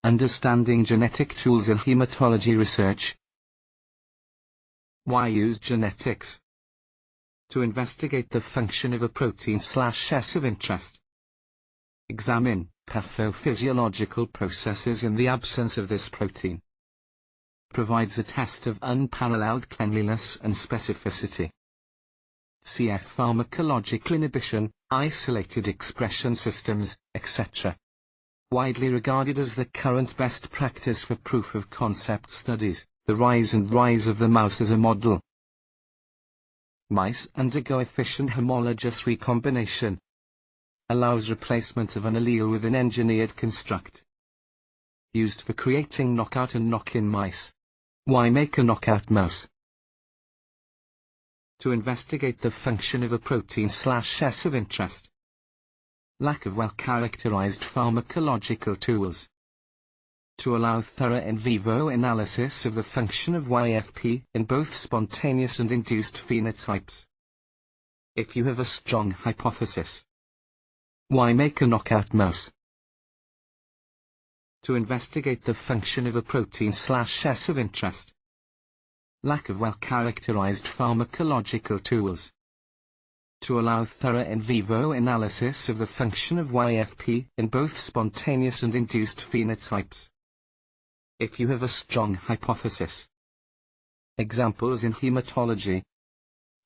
Understanding genetic tools in hematology research. Why use genetics? To investigate the function of a protein/S of interest. Examine pathophysiological processes in the absence of this protein. Provides a test of unparalleled cleanliness and specificity. Cf. pharmacological inhibition, isolated expression systems, etc. Widely regarded as the current best practice for proof-of-concept studies, the rise of the mouse as a model. Mice undergo efficient homologous recombination. Allows replacement of an allele with an engineered construct. Used for creating knockout and knock-in mice. Why make a knockout mouse? To investigate the function of a protein/S of interest. Lack of well-characterized pharmacological tools. To allow thorough in vivo analysis of the function of YFP in both spontaneous and induced phenotypes. If you have a strong hypothesis. Why make a knockout mouse? To investigate the function of a protein/S of interest. Lack of well-characterized pharmacological tools. To allow thorough in vivo analysis of the function of YFP in both spontaneous and induced phenotypes. If you have a strong hypothesis. Examples in hematology.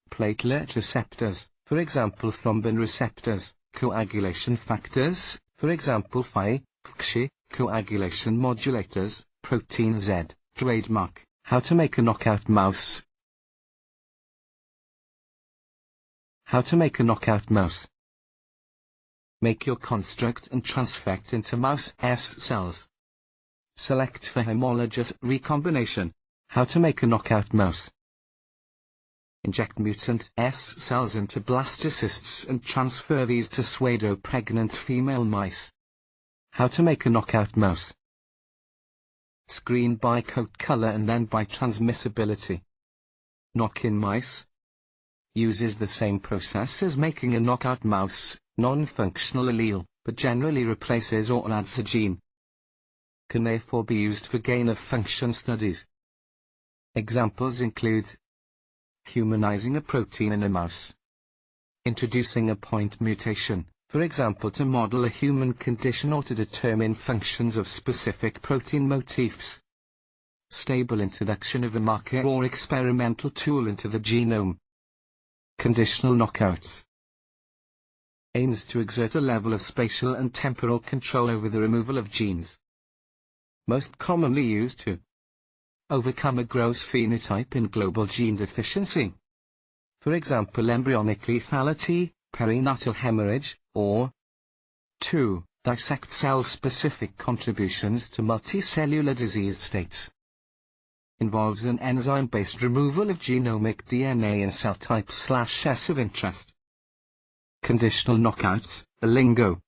Platelet receptors, for example thrombin receptors, coagulation factors, for example Phi, Fc, coagulation modulators, protein Z, trademark, how to make a knockout mouse. How to make a knockout mouse. Make your construct and transfect into mouse S cells. Select for homologous recombination. How to make a knockout mouse. Inject mutant S cells into blastocysts and transfer these to pseudo-pregnant female mice. How to make a knockout mouse. Screen by coat color and then by transmissibility. Knock-in mice. Uses the same process as making a knockout mouse, non-functional allele, but generally replaces or adds a gene. Can therefore be used for gain-of-function studies. Examples include humanizing a protein in a mouse. Introducing a point mutation, for example to model a human condition or to determine functions of specific protein motifs. Stable introduction of a marker or experimental tool into the genome. Conditional knockouts. Aims to exert a level of spatial and temporal control over the removal of genes. Most commonly used to overcome a gross phenotype in global gene deficiency. For example embryonic lethality, perinatal hemorrhage, or 2. Dissect cell-specific contributions to multicellular disease states. Involves an enzyme-based removal of genomic DNA in cell type/S of interest. Conditional knockouts, the lingo.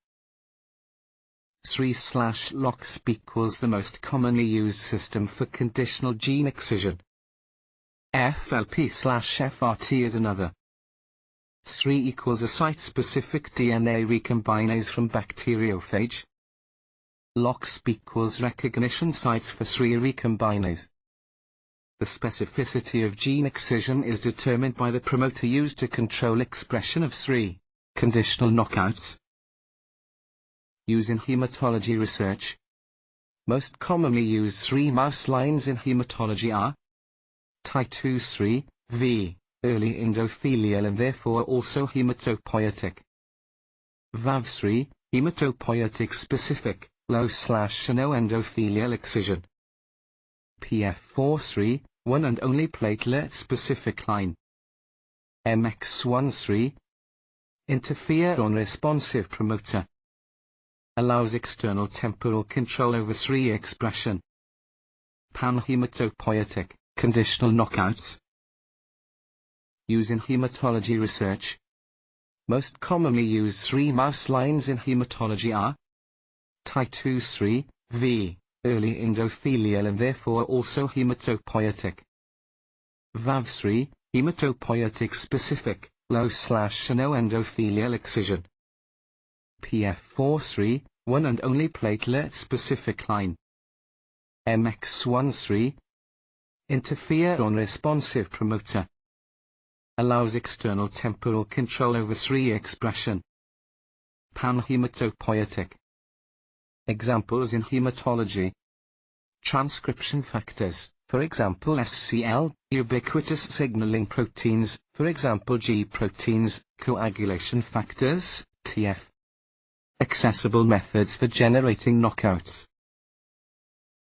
3/LOX equals the most commonly used system for conditional gene excision. FLP/FRT is another. 3 equals a site-specific DNA recombinase from bacteriophage. LOX equals recognition sites for 3 recombinase. The specificity of gene excision is determined by the promoter used to control expression of 3 conditional knockouts. Use in hematology research. Most commonly used 3 mouse lines in hematology are Ti2-3, V, early endothelial and therefore also hematopoietic. VAV3, hematopoietic specific, low/no endothelial excision. PF4-3, one and only platelet-specific line. MX1-3, interferon-responsive promoter. Allows external temporal control over 3 expression. Panhematopoietic, conditional knockouts. Use in hematology research. Most commonly used 3 mouse lines in hematology are Ti2-3, V, early endothelial and therefore also hematopoietic. VAV3, hematopoietic specific, low/no endothelial excision. PF4-3, one and only platelet-specific line. MX13. Interferon-responsive promoter. Allows external temporal control over SRI expression. Panhematopoietic. Examples in hematology. Transcription factors, for example SCL, ubiquitous signaling proteins, for example G proteins, coagulation factors, TF. Accessible methods for generating knockouts.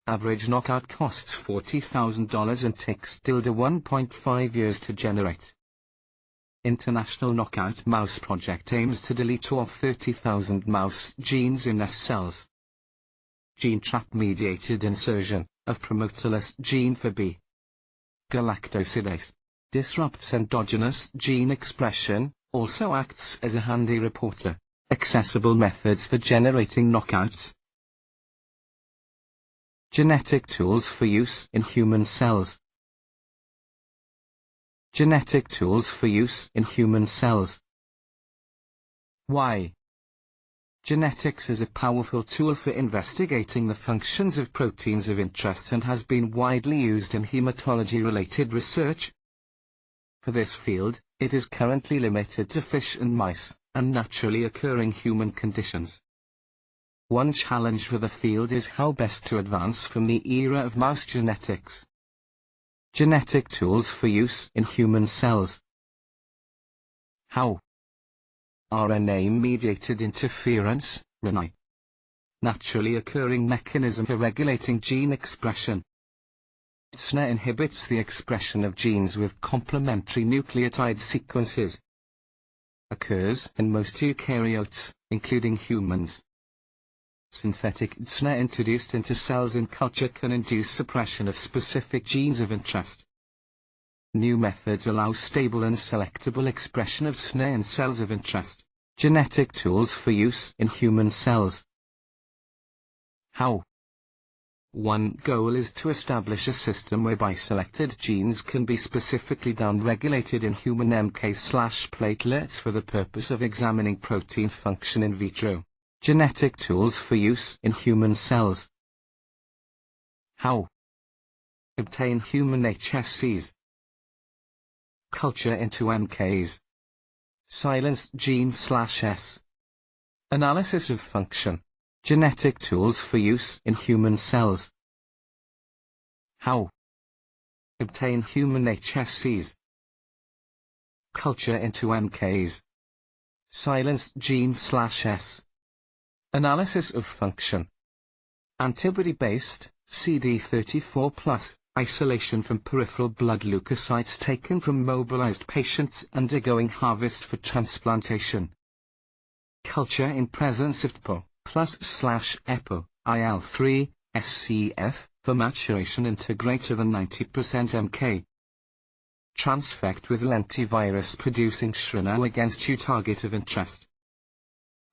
Average knockout costs $40,000 and takes tilde 1.5 years to generate. International Knockout Mouse Project aims to delete all 30,000 mouse genes in S cells. Gene trap-mediated insertion of promoterless gene for B. Galactosidase disrupts endogenous gene expression, also acts as a handy reporter. Accessible methods for generating knockouts. Genetic tools for use in human cells. Genetic tools for use in human cells. Why? Genetics is a powerful tool for investigating the functions of proteins of interest and has been widely used in hematology-related research. For this field, it is currently limited to fish and mice, and naturally occurring human conditions. One challenge for the field is how best to advance from the era of mouse genetics. Genetic tools for use in human cells. How? RNA-mediated interference, RNA. Naturally occurring mechanism for regulating gene expression. SNA inhibits the expression of genes with complementary nucleotide sequences. Occurs in most eukaryotes, including humans. Synthetic SNA introduced into cells in culture can induce suppression of specific genes of interest. New methods allow stable and selectable expression of SNA in cells of interest. Genetic tools for use in human cells. How? One goal is to establish a system whereby selected genes can be specifically downregulated in human NK/platelets for the purpose of examining protein function in vitro. Genetic tools for use in human cells. How? Obtain human HSCs. Culture into NKs. Silence gene/S. Analysis of function. Genetic tools for use in human cells. How? Obtain human HSCs. Culture into NKs. Silence gene/S. Analysis of function. Antibody-based, CD34+, isolation from peripheral blood leukocytes taken from mobilized patients undergoing harvest for transplantation. Culture in presence of TPO+/EPO, IL-3, SCF, for maturation into greater than 90% MK. Transfect with lentivirus producing shrino against U target of interest.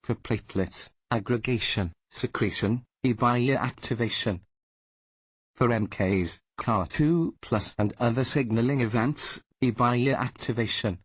For platelets, aggregation, secretion, EBIA activation. For MKs, CAR2+ and other signaling events, EBIA activation.